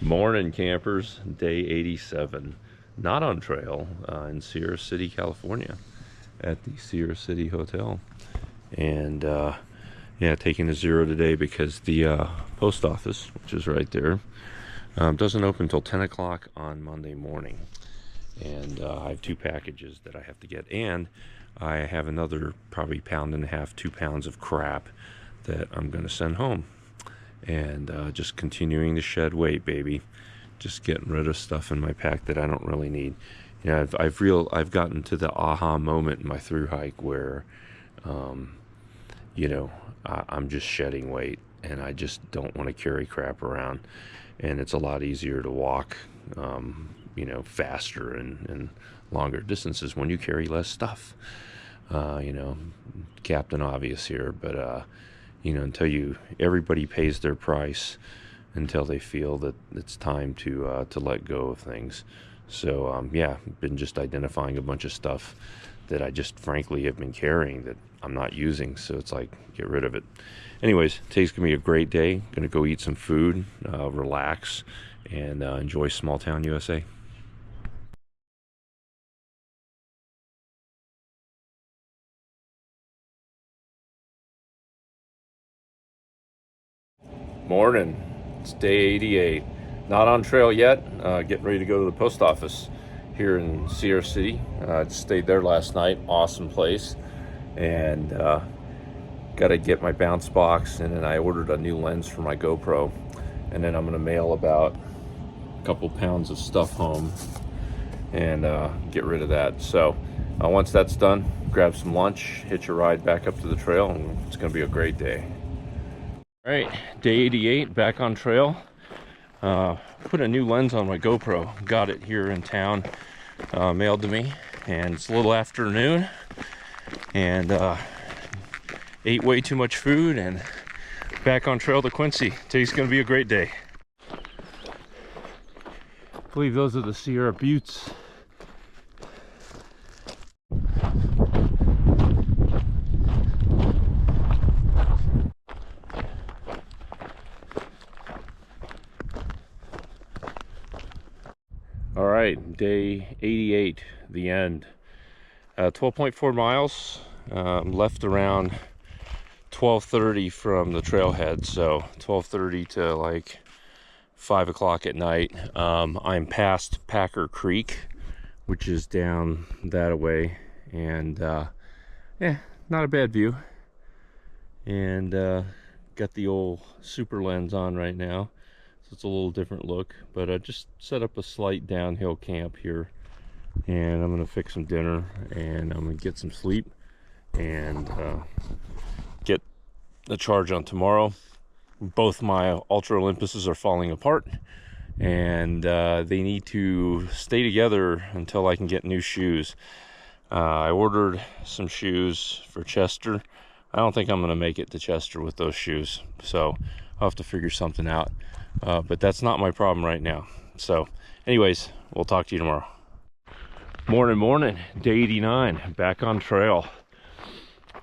Morning, campers. Day 87. Not on trail in Sierra City, California, at the Sierra City Hotel. And yeah, taking a zero today because the post office, which is right there, doesn't open until 10 o'clock on Monday morning. And I have 2 packages that I have to get. And I have another probably 1.5 pounds, 2 pounds of crap that I'm going to send home. And just continuing to shed weight, baby. Just getting rid of stuff in my pack that I don't really need. You know, I've gotten to the aha moment in my through hike where, you know, I'm just shedding weight, and I just don't want to carry crap around. And it's a lot easier to walk, you know, faster and longer distances when you carry less stuff. You know, Captain Obvious here, but you know, everybody pays their price until they feel that it's time to let go of things. So yeah, been just identifying a bunch of stuff that I just frankly have been carrying that I'm not using. So it's like, get rid of it. Anyways, today's gonna be a great day. Gonna go eat some food, relax, and enjoy small town USA. Morning. It's day 88. Not on trail yet. Getting ready to go to the post office here in Sierra City. Just stayed there last night. Awesome place. And got to get my bounce box. And then I ordered a new lens for my GoPro. And then I'm going to mail about a couple pounds of stuff home and get rid of that. So once that's done, grab some lunch, hitch a ride back up to the trail, and it's going to be a great day. All right, day 88, back on trail. Put a new lens on my GoPro. Got it here in town, mailed to me, and it's a little afternoon, and ate way too much food, and back on trail to Quincy. Today's gonna be a great day. I believe those are the Sierra Buttes. All right, day 88, the end. 12.4 miles, left around 12:30 from the trailhead, so 12:30 to like 5 o'clock at night. I'm past Packer Creek, which is down that way, and yeah, not a bad view. And got the old super lens on right now. So it's a little different look, but I just set up a slight downhill camp here, and I'm gonna fix some dinner, and I'm gonna get some sleep, and get the charge on tomorrow. Both my Ultra Olympuses are falling apart, and they need to stay together until I can get new shoes. I ordered some shoes for Chester. I don't think I'm gonna make it to Chester with those shoes, so I'll have to figure something out. But that's not my problem right now. So anyways, we'll talk to you tomorrow. Morning, day 89, back on trail.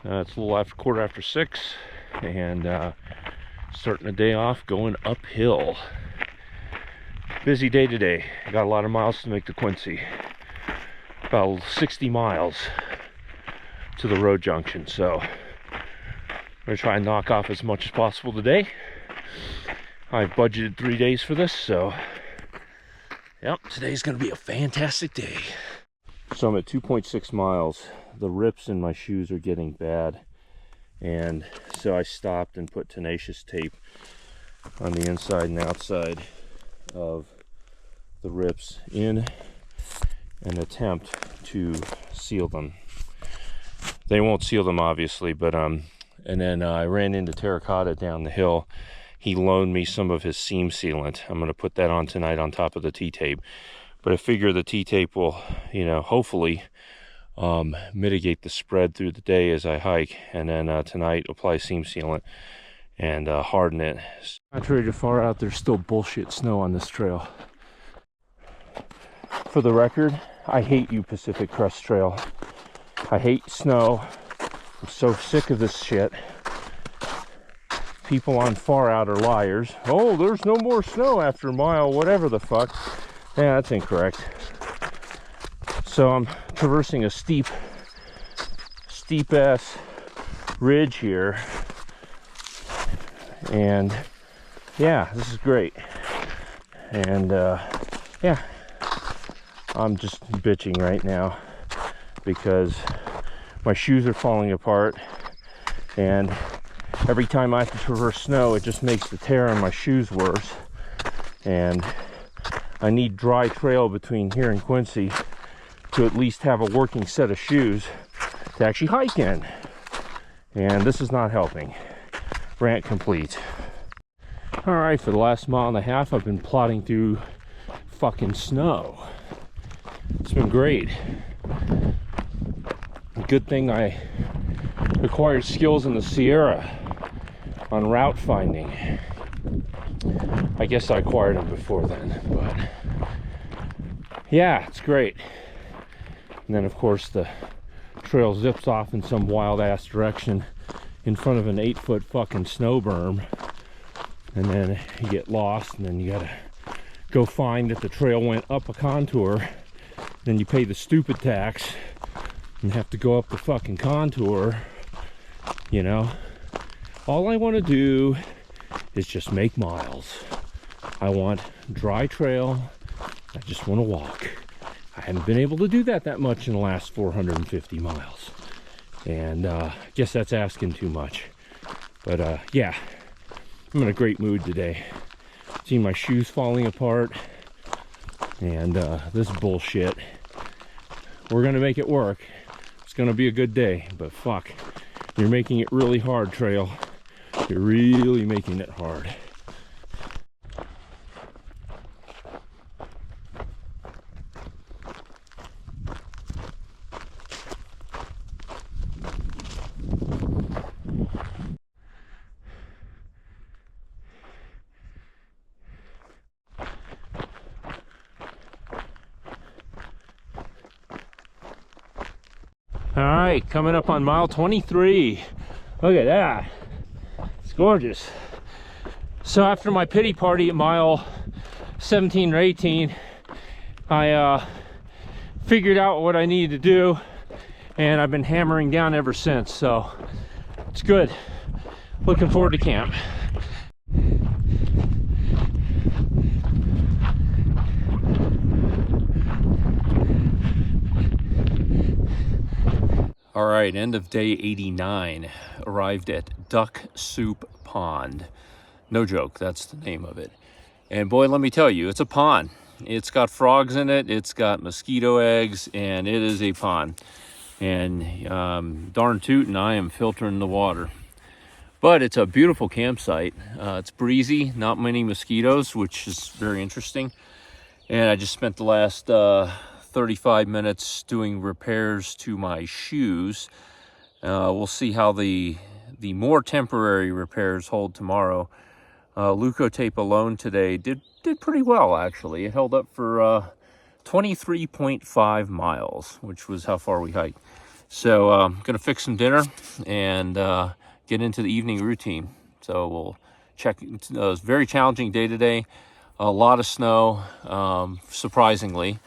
It's a little after 6:15, and starting the day off going uphill. Busy day today. Got a lot of miles to make to Quincy. About 60 miles to the road junction. So I'm gonna try and knock off as much as possible today. I budgeted 3 days for this, so yep, today's gonna be a fantastic day. So I'm at 2.6 miles. The rips in my shoes are getting bad, and so I stopped and put tenacious tape on the inside and outside of the rips in an attempt to seal them. They won't seal them, obviously, but and then I ran into Terracotta down the hill. He loaned me some of his seam sealant. I'm going to put that on tonight on top of the T-tape. But I figure the T-tape will, you know, hopefully mitigate the spread through the day as I hike. And then tonight apply seam sealant and harden it. Contrary to far out, there's still bullshit snow on this trail. For the record, I hate you, Pacific Crest Trail. I hate snow. I'm so sick of this shit. people on far out are liars. Oh, there's no more snow after mile whatever the fuck. Yeah, that's incorrect. So I'm traversing a steep ass ridge here, and yeah, this is great. And yeah, I'm just bitching right now because my shoes are falling apart, and every time I have to traverse snow, it just makes the tear on my shoes worse. And I need dry trail between here and Quincy to at least have a working set of shoes to actually hike in. And this is not helping. Rant complete. All right, for the last mile and a half, I've been plodding through fucking snow. It's been great. Good thing I acquired skills in the Sierra on route finding. I guess I acquired them before then, but yeah, it's great. And then of course the trail zips off in some wild ass direction in front of an 8-foot fucking snow berm, and then you get lost, and then you gotta go find that the trail went up a contour. Then you pay the stupid tax and have to go up the fucking contour. You know, all I want to do is just make miles. I want dry trail. I just want to walk. I haven't been able to do that much in the last 450 miles. And I guess that's asking too much. But yeah, I'm in a great mood today. See my shoes falling apart. And this bullshit. We're gonna make it work. It's gonna be a good day, but fuck. You're making it really hard, trail. You're really making it hard. All right, coming up on mile 23. Look at that. It's gorgeous. So after my pity party at mile 17 or 18, I figured out what I needed to do, and I've been hammering down ever since. So it's good. Looking forward to camp. All right, end of day 89. Arrived at Duck Soup Pond. No joke, that's the name of it. And boy, let me tell you, it's a pond. It's got frogs in it, it's got mosquito eggs, and it is a pond. And darn tootin', I am filtering the water. But it's a beautiful campsite. It's breezy, not many mosquitoes, which is very interesting. And I just spent the last 35 minutes doing repairs to my shoes. We'll see how the more temporary repairs hold tomorrow. Leuco tape alone today did pretty well, actually. It held up for 23.5 miles, which was how far we hiked. So I'm gonna fix some dinner and get into the evening routine. So we'll check. It was a very challenging day today. A lot of snow, surprisingly.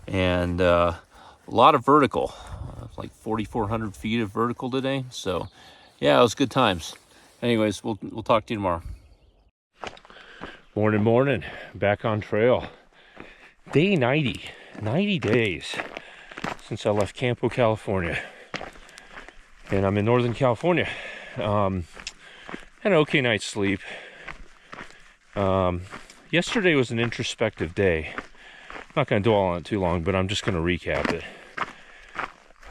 And a lot of vertical, like 4,400 feet of vertical today. So yeah, it was good times. Anyways, we'll talk to you tomorrow. Morning, back on trail. Day 90 days since I left Campo, California. And I'm in Northern California. Had an okay night's sleep. Yesterday was an introspective day. I'm not going to dwell on it too long, but I'm just going to recap it.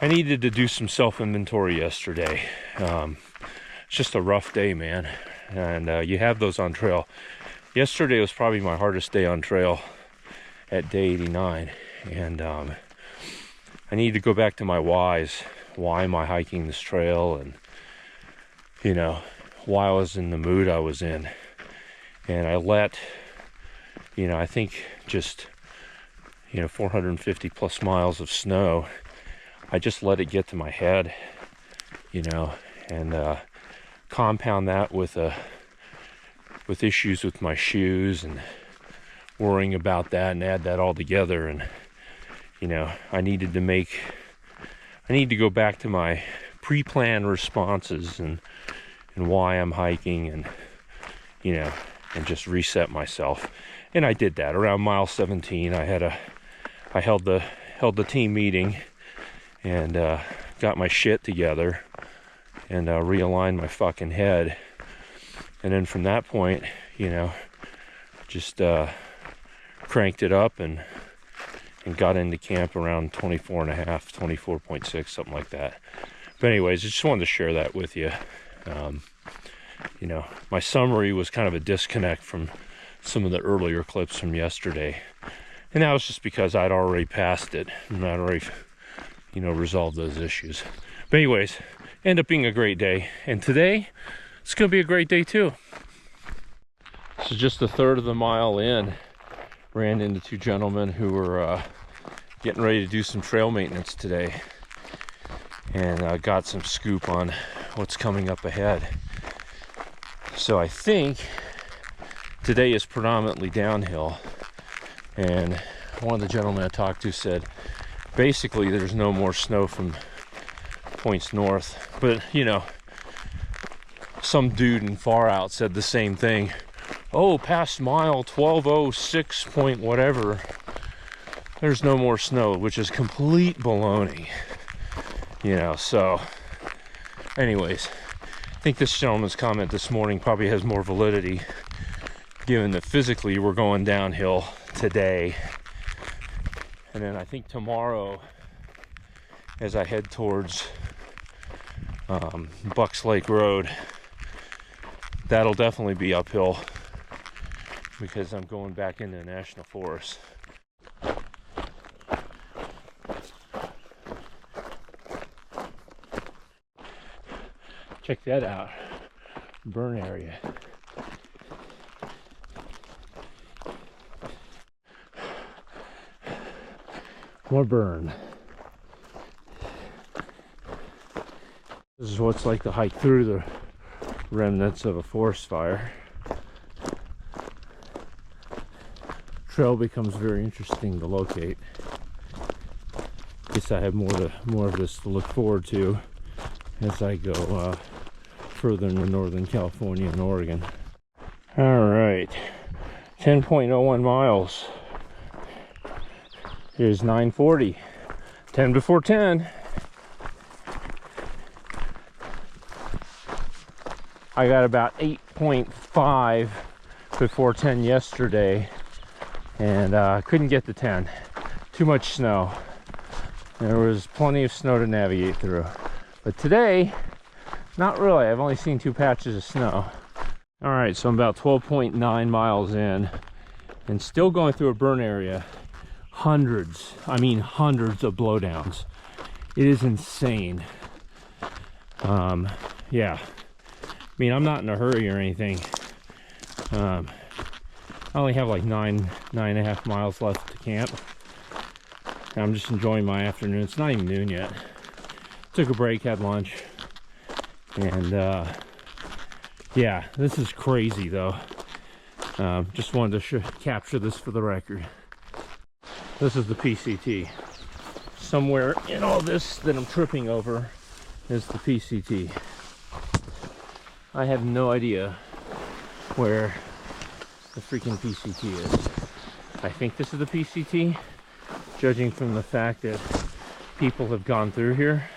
I needed to do some self-inventory yesterday. It's just a rough day, man. And you have those on trail. Yesterday was probably my hardest day on trail at day 89. And I need to go back to my whys. Why am I hiking this trail? And, you know, why I was in the mood I was in. And I let, you know, I think just... 450 plus miles of snow, I just let it get to my head, and compound that with a with issues with my shoes and worrying about that, and add that all together, and you know, I need to go back to my pre-planned responses and why I'm hiking, and you know, and just reset myself. And I did that around mile 17. I held the team meeting and got my shit together and realigned my fucking head. And then from that point, you know, just cranked it up and got into camp around 24.5, 24.6, something like that. But anyways, I just wanted to share that with you. You know, my summary was kind of a disconnect from some of the earlier clips from yesterday. And that was just because I'd already passed it and I'd already, you know, resolved those issues. But anyways, ended up being a great day. And today, it's going to be a great day too. So just a third of the mile in, ran into two gentlemen who were getting ready to do some trail maintenance today. And got some scoop on what's coming up ahead. So I think today is predominantly downhill. And one of the gentlemen I talked to said, basically there's no more snow from points north. But, you know, some dude in Far Out said the same thing. Oh, past mile 1206 point whatever, there's no more snow, which is complete baloney. You know, so anyways, I think this gentleman's comment this morning probably has more validity, given that physically we're going downhill today. And then I think tomorrow, as I head towards Bucks Lake Road, that'll definitely be uphill because I'm going back into the national forest. Check that out, burn area. More burn. This is what's like to hike through the remnants of a forest fire. Trail becomes very interesting to locate. Guess I have more of this to look forward to as I go further into Northern California and Oregon. All right, 10.01 miles. Here's 9:40, 10 before 10. I got about 8.5 before 10 yesterday, and couldn't get to 10. Too much snow. There was plenty of snow to navigate through. But today, not really. I've only seen 2 patches of snow. All right, so I'm about 12.9 miles in and still going through a burn area. Hundreds of blowdowns. It is insane. Yeah. I mean, I'm not in a hurry or anything. I only have like 9.5 miles left to camp. And I'm just enjoying my afternoon. It's not even noon yet. Took a break, had lunch. And yeah, this is crazy though. Just wanted to capture this for the record. This is the PCT. Somewhere in all this that I'm tripping over is the PCT. I have no idea where the freaking PCT is. I think this is the PCT, judging from the fact that people have gone through here.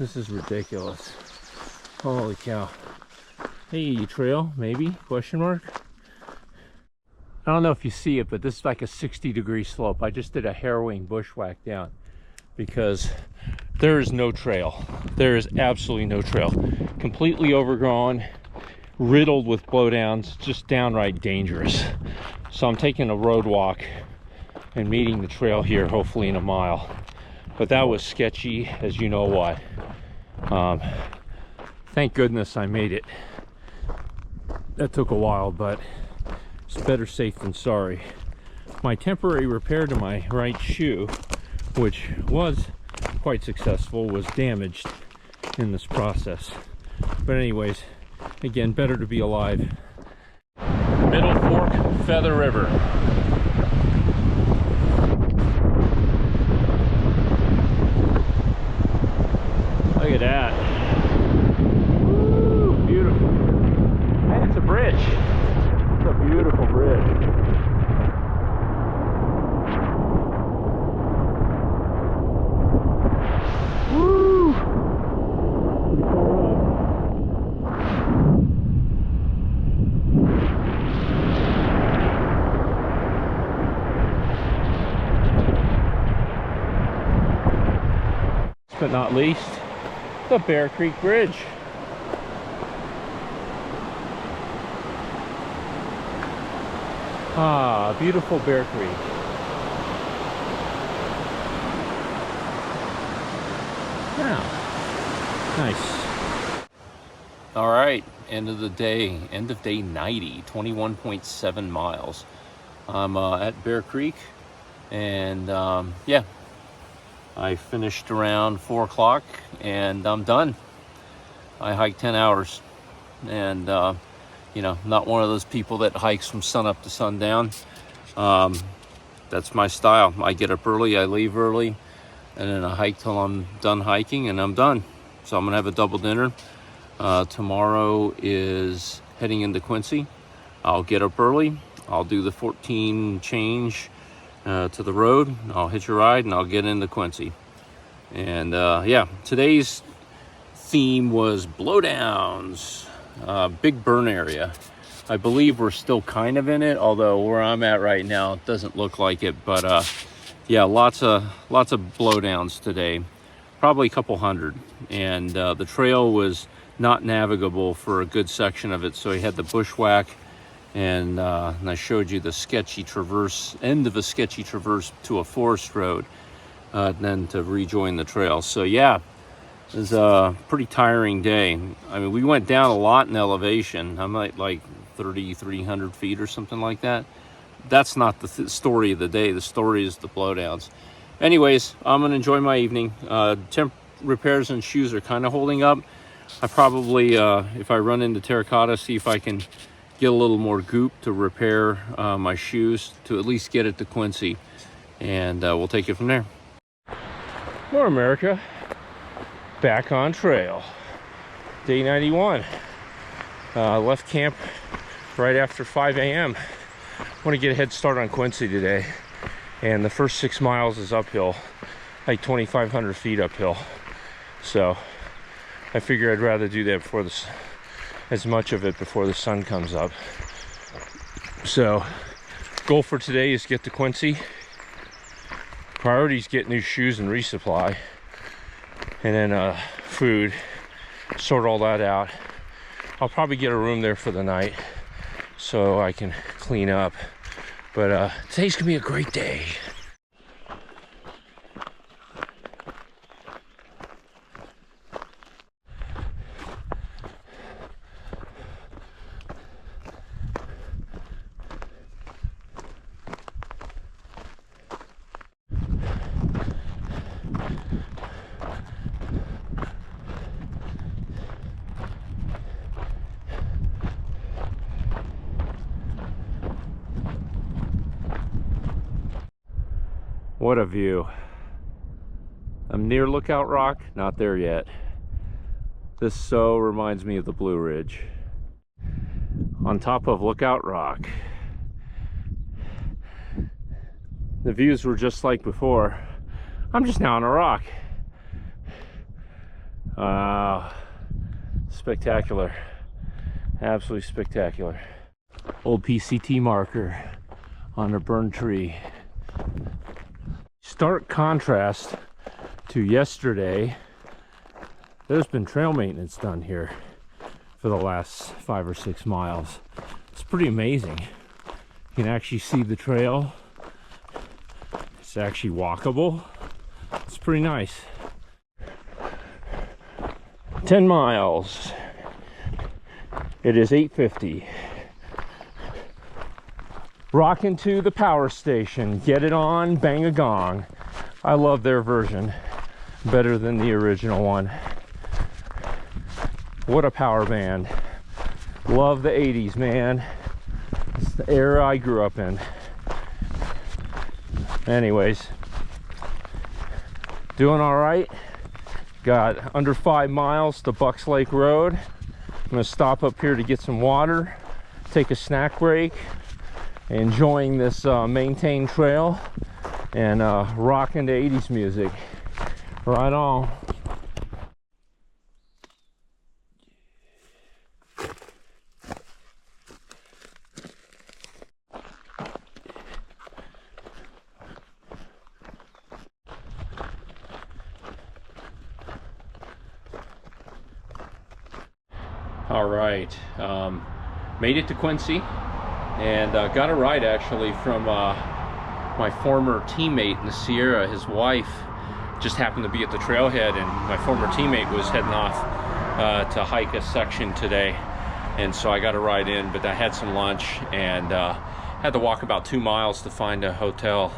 This is ridiculous. Holy cow. Hey, trail, maybe? Question mark? I don't know if you see it, but this is like a 60-degree slope. I just did a harrowing bushwhack down because there is no trail. There is absolutely no trail. Completely overgrown, riddled with blowdowns, just downright dangerous. So I'm taking a road walk and meeting the trail here, hopefully in a mile. But that was sketchy as you know what. Thank goodness I made it. That took a while, but it's better safe than sorry. My temporary repair to my right shoe, which was quite successful, was damaged in this process. But anyways, Again, better to be alive. Middle Fork, Feather River. Look at that. Woo, beautiful. And it's a bridge. It's a beautiful bridge. Woo! But not least, the Bear Creek Bridge. Ah, beautiful Bear Creek. Yeah, nice. All right, end of the day, end of day 90, 21.7 miles. I'm at Bear Creek, and yeah, I finished around 4 o'clock and I'm done. I hiked 10 hours, and you know, not one of those people that hikes from sun up to sundown. That's my style. I get up early, I leave early, and then I hike till I'm done hiking, and I'm done. So I'm gonna have a double dinner. Tomorrow is heading into Quincy. I'll get up early, I'll do the 14 change to the road, I'll hitch a ride, and I'll get into Quincy. And yeah, today's theme was blowdowns, big burn area. I believe we're still kind of in it, although where I'm at right now it doesn't look like it. But yeah, lots of blowdowns today, probably a couple hundred. And the trail was not navigable for a good section of it, so he had the bushwhack. And I showed you the sketchy traverse, end of a sketchy traverse to a forest road, then to rejoin the trail. So yeah, it was a pretty tiring day. I mean, we went down a lot in elevation. I'm at like 3,300 feet or something like that. That's not the story of the day. The story is the blowdowns. Anyways, I'm gonna enjoy my evening. Temp repairs and shoes are kind of holding up. I probably, if I run into terracotta, see if I can get a little more goop to repair my shoes to at least get it to Quincy, and we'll take it from there. More America, back on trail. Day 91. Left camp right after 5 a.m. Want to get a head start on Quincy today, and the first 6 miles is uphill, like 2,500 feet uphill. So I figure I'd rather do that before this, as much of it before the sun comes up. So goal for today is get to Quincy. Priorities: get new shoes and resupply, and then food, sort all that out. I'll probably get a room there for the night so I can clean up. But today's gonna be a great day. What a view. I'm near Lookout Rock, not there yet. This so reminds me of the Blue Ridge. On top of Lookout Rock. The views were just like before. I'm just now on a rock. Wow. Spectacular. Absolutely spectacular. Old PCT marker on a burned tree. Stark contrast to yesterday. There's been trail maintenance done here for the last 5 or 6 miles. It's pretty amazing. You can actually see the trail. It's actually walkable. It's pretty nice. 10 miles. It is 8:50. Rocking to the power station. Get it on, bang a gong. I love their version better than the original one. What a power band. Love the 80s, man. It's the era I grew up in. Anyways, doing all right. Got under 5 miles to Bucks Lake Road. I'm gonna stop up here to get some water, take a snack break, enjoying this maintained trail, and rocking the 80s music. Right on. All right, made it to Quincy, and got a ride actually from my former teammate in the Sierra. His wife just happened to be at the trailhead, and my former teammate was heading off to hike a section today, and so I got a ride in, but I had some lunch and had to walk about 2 miles to find a hotel,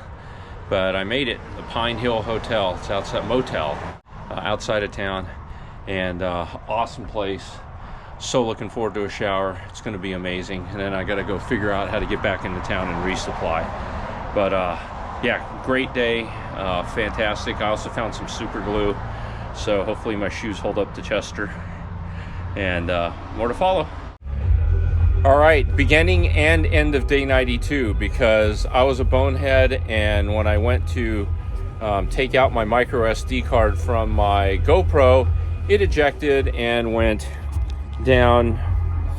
but I made it. The Pine Hill Hotel. It's outside motel outside of town, and awesome place. So looking forward to a shower. It's going to be amazing. And then I got to go figure out how to get back into town and resupply. But yeah, great day. Fantastic. I also found some super glue, so hopefully my shoes hold up to Chester. And more to follow. All right, beginning and end of day 92, because I was a bonehead, and when I went to take out my micro SD card from my GoPro, it ejected and went down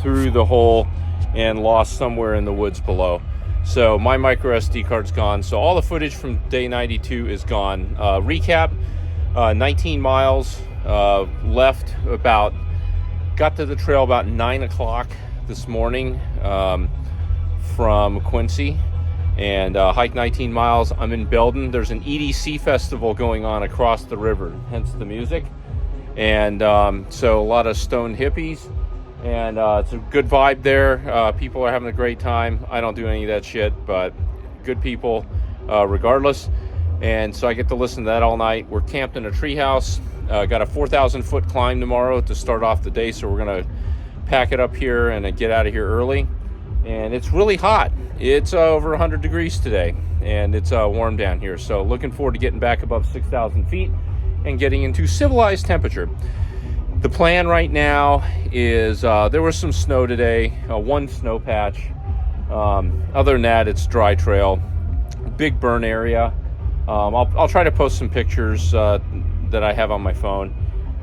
through the hole and lost somewhere in the woods below. So my micro SD card's gone. So all the footage from day 92 is gone. Recap, 19 miles left. Got to the trail about 9 o'clock this morning from Quincy, and hiked 19 miles. I'm in Belden. There's an EDC festival going on across the river, hence the music. And so a lot of stoned hippies, and it's a good vibe there. People are having a great time. I don't do any of that shit, but good people regardless. And so I get to listen to that all night. We're camped in a treehouse. Got a 4,000 foot climb tomorrow to start off the day, so we're gonna pack it up here and get out of here early. And it's really hot. It's over 100 degrees today, and it's warm down here. So looking forward to getting back above 6,000 feet and getting into civilized temperature. The plan right now is there was some snow today, one snow patch. Other than that, it's dry trail, big burn area. I'll try to post some pictures that I have on my phone,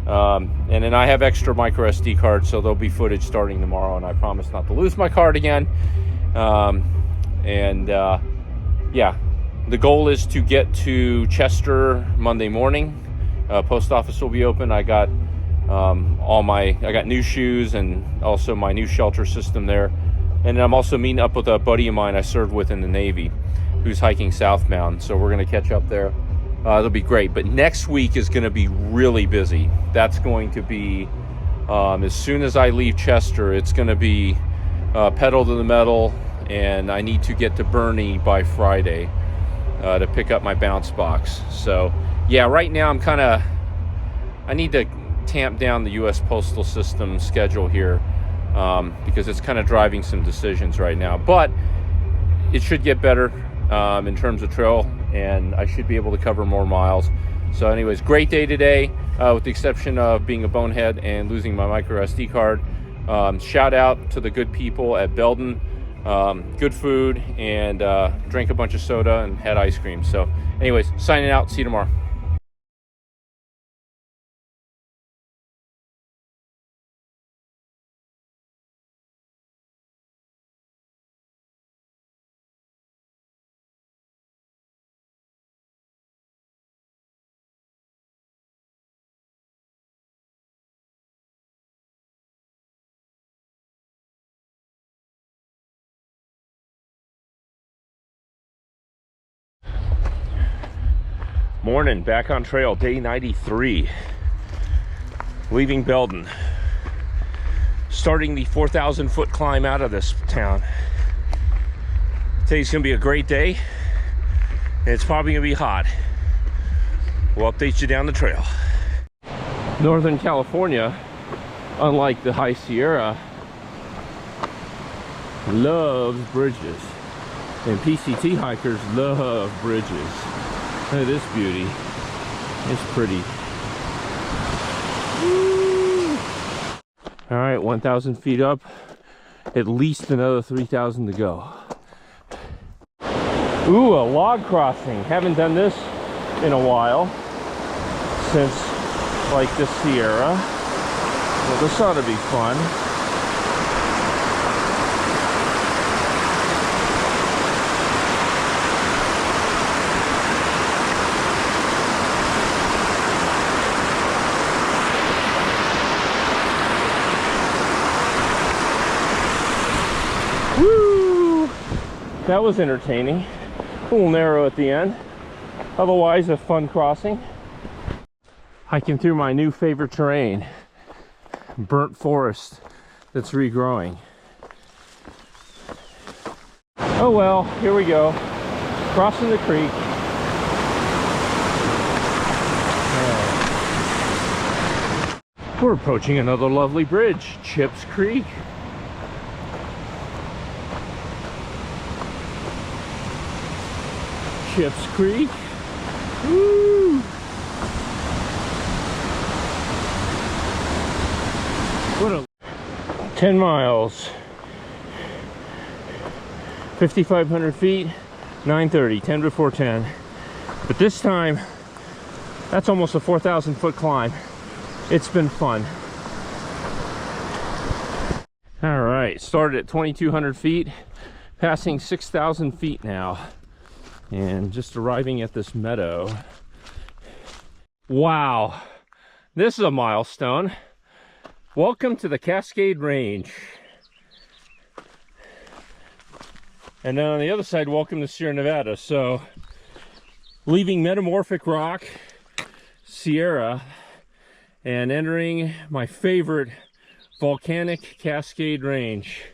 and then I have extra micro SD cards, so there'll be footage starting tomorrow, and I promise not to lose my card again. Yeah, the goal is to get to Chester Monday morning. Post office will be open. I got I got new shoes and also my new shelter system there. And then I'm also meeting up with a buddy of mine I served with in the Navy who's hiking southbound. So we're going to catch up there. It'll be great. But next week is going to be really busy. That's going to be, as soon as I leave Chester, it's going to be pedal to the metal. And I need to get to Bernie by Friday to pick up my bounce box. So yeah, right now I need to tamp down the U.S. Postal System schedule here because it's kind of driving some decisions right now. But it should get better in terms of trail, and I should be able to cover more miles. So anyways, great day today, with the exception of being a bonehead and losing my micro SD card. Shout out to the good people at Belden. Good food, and drank a bunch of soda and had ice cream. So anyways, signing out. See you tomorrow. Morning, back on trail, day 93. Leaving Belden. Starting the 4,000 foot climb out of this town. Today's gonna be a great day, and it's probably gonna be hot. We'll update you down the trail. Northern California, unlike the High Sierra, loves bridges. And PCT hikers love bridges. Look at this beauty. It's pretty. Woo. All right, 1,000 feet up. At least another 3,000 to go. Ooh, a log crossing. Haven't done this in a while. Since like the Sierra. Well, this ought to be fun. Woo! That was entertaining. A little narrow at the end. Otherwise, a fun crossing. Hiking through my new favorite terrain. Burnt forest that's regrowing. Oh well, here we go. Crossing the creek. We're approaching another lovely bridge, Chips Creek. Chips Creek. Woo! What a 10 miles, 5,500 feet, 9:30, 10 before 10. But this time, that's almost a 4,000 foot climb. It's been fun. All right, started at 2,200 feet, passing 6,000 feet now, and just arriving at this meadow. Wow, this is a milestone. Welcome to the Cascade Range. And then on the other side, welcome to Sierra Nevada. So, leaving Metamorphic Rock, Sierra, and entering my favorite volcanic Cascade Range.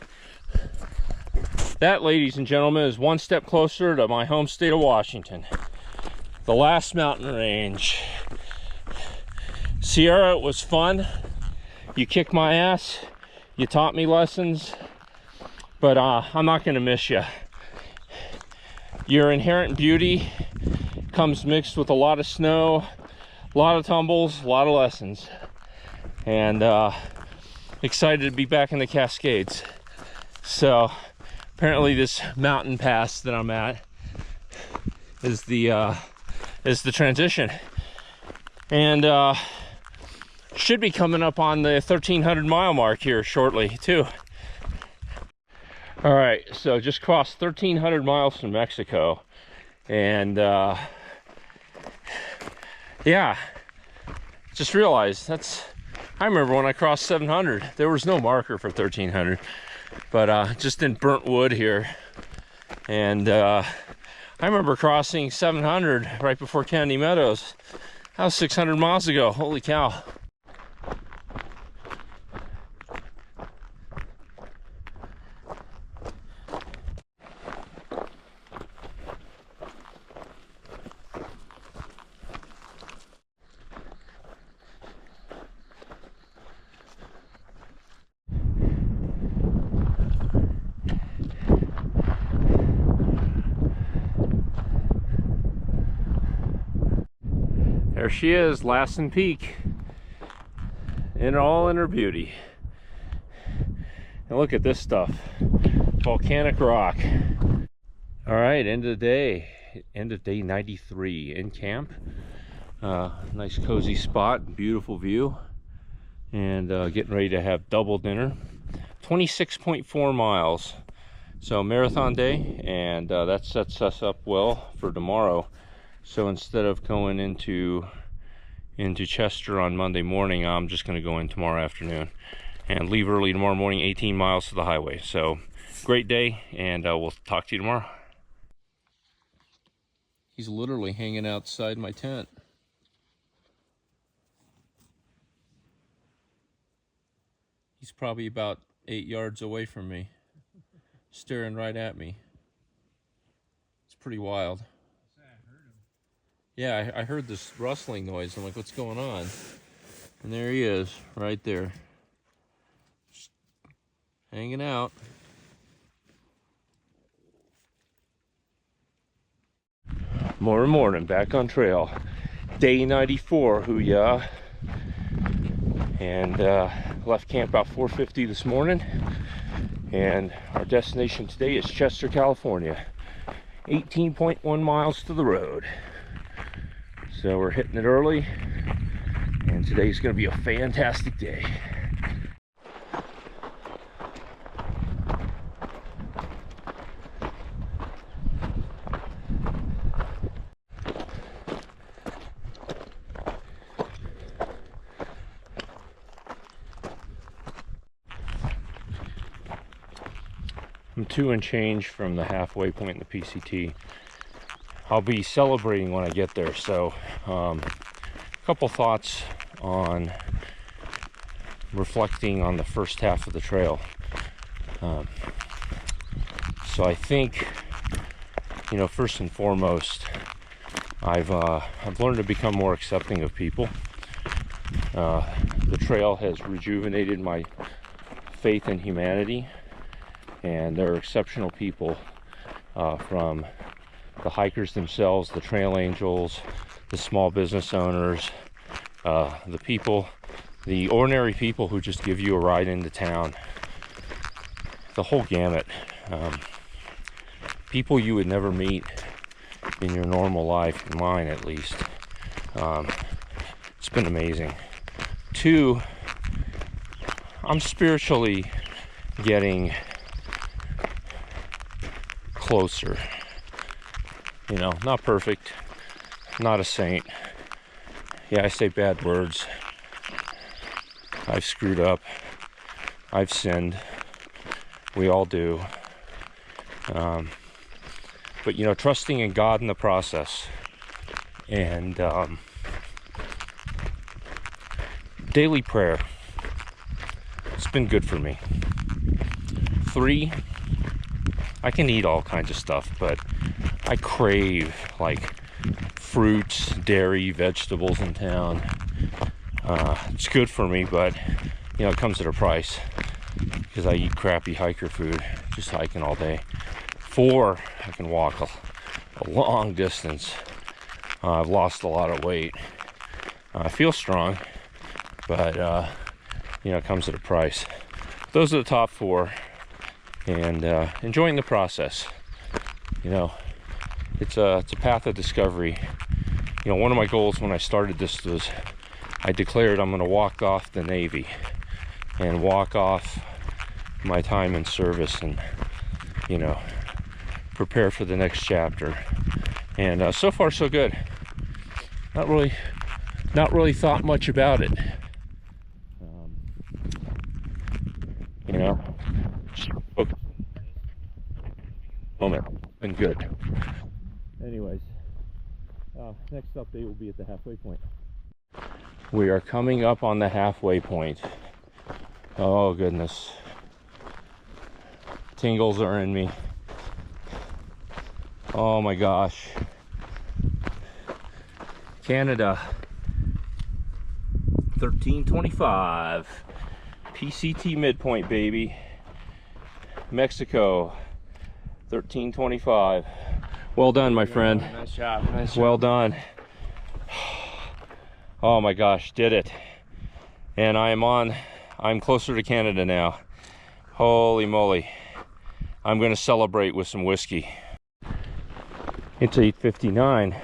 That, ladies and gentlemen, is one step closer to my home state of Washington. The last mountain range. Sierra was fun. You kicked my ass, you taught me lessons, but I'm not gonna miss you. Your inherent beauty comes mixed with a lot of snow, a lot of tumbles, a lot of lessons. And excited to be back in the Cascades. So apparently this mountain pass that I'm at is the transition. And should be coming up on the 1,300 mile mark here shortly too. All right, so just crossed 1,300 miles from Mexico, and yeah, just realized I remember when I crossed 700, there was no marker for 1,300, but just in burnt wood here, and I remember crossing 700 right before Kennedy Meadows. That was 600 miles ago. Holy cow. There she is, Lassen Peak, in all in her beauty. And look at this stuff, volcanic rock. All right, end of day 93 in camp. Nice cozy spot, beautiful view, and getting ready to have double dinner. 26.4 miles, so marathon day, and that sets us up well for tomorrow. So instead of going into Chester on Monday morning, I'm just going to go in tomorrow afternoon and leave early tomorrow morning, 18 miles to the highway. So great day, and we'll talk to you tomorrow. He's literally hanging outside my tent. He's probably about 8 yards away from me, staring right at me. It's pretty wild. Yeah, I heard this rustling noise. I'm like, what's going on? And there he is, right there. Just hanging out. Morning, back on trail. Day 94, hoo-yah. And left camp about 4:50 this morning. And our destination today is Chester, California. 18.1 miles to the road. So we're hitting it early. And today's gonna be a fantastic day. I'm 2 and change from the halfway point in the PCT. I'll be celebrating when I get there. So a couple thoughts on reflecting on the first half of the trail. So I think, you know, first and foremost, I've learned to become more accepting of people. The trail has rejuvenated my faith in humanity. And there are exceptional people, from the hikers themselves, the trail angels, the small business owners, the people, the ordinary people who just give you a ride into town. The whole gamut. People you would never meet in your normal life, in mine at least. It's been amazing. 2, I'm spiritually getting closer, you know, not perfect, not a saint. Yeah, I say bad words. I've screwed up. I've sinned. We all do. But, you know, trusting in God in the process. And daily prayer. It's been good for me. 3, I can eat all kinds of stuff, but I crave like fruits, dairy, vegetables in town. It's good for me, but you know, it comes at a price because I eat crappy hiker food, just hiking all day. 4, I can walk a long distance. I've lost a lot of weight. I feel strong, but you know, it comes at a price. Those are the top 4. And enjoying the process. You know, it's a path of discovery. You know, one of my goals when I started this was I declared I'm going to walk off the Navy and walk off my time in service and, you know, prepare for the next chapter. And so far so good. Not really thought much about it. You know, moment and good. Anyways, next update will be at the halfway point. We are coming up on the halfway point. Oh goodness, tingles are in me. Oh my gosh, Canada, 1325, PCT midpoint, baby. Mexico, 1325. Well done, my friend. Nice job. Nice job. Well done. Oh my gosh, did it. And I'm closer to Canada now. Holy moly. I'm gonna celebrate with some whiskey. It's 8:59.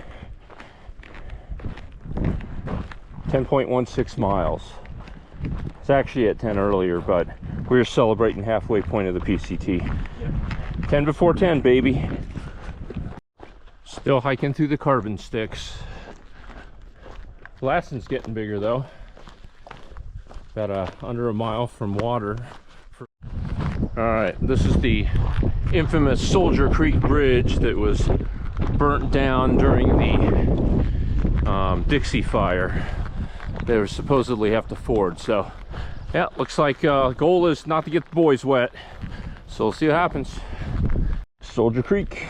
10.16 miles. It's actually at 10 earlier, but we were celebrating halfway point of the PCT. Yep. 10 before 10, baby. Still hiking through the carbon sticks. Lassen's getting bigger though. About under a mile from water. All right, this is the infamous Soldier Creek Bridge that was burnt down during the Dixie fire. They were supposedly have to ford. So yeah, looks like goal is not to get the boys wet. So we'll see what happens. Soldier Creek.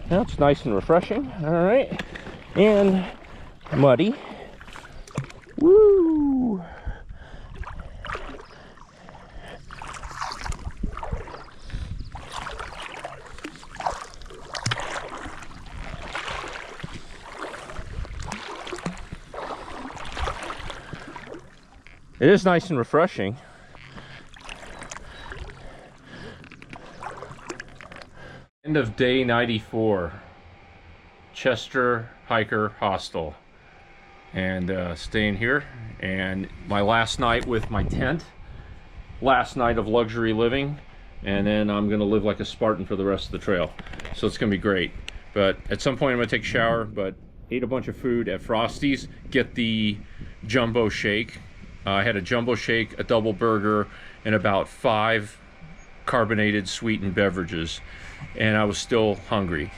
Now it's nice and refreshing. All right, and muddy. Woo! It is nice and refreshing. End of day 94. Chester Hiker Hostel. And staying here. And my last night with my tent. Last night of luxury living. And then I'm gonna live like a Spartan for the rest of the trail. So it's gonna be great. But at some point I'm gonna take a shower, but ate a bunch of food at Frosty's. Get the jumbo shake. I had a jumbo shake, a double burger, and about 5 carbonated sweetened beverages. And I was still hungry.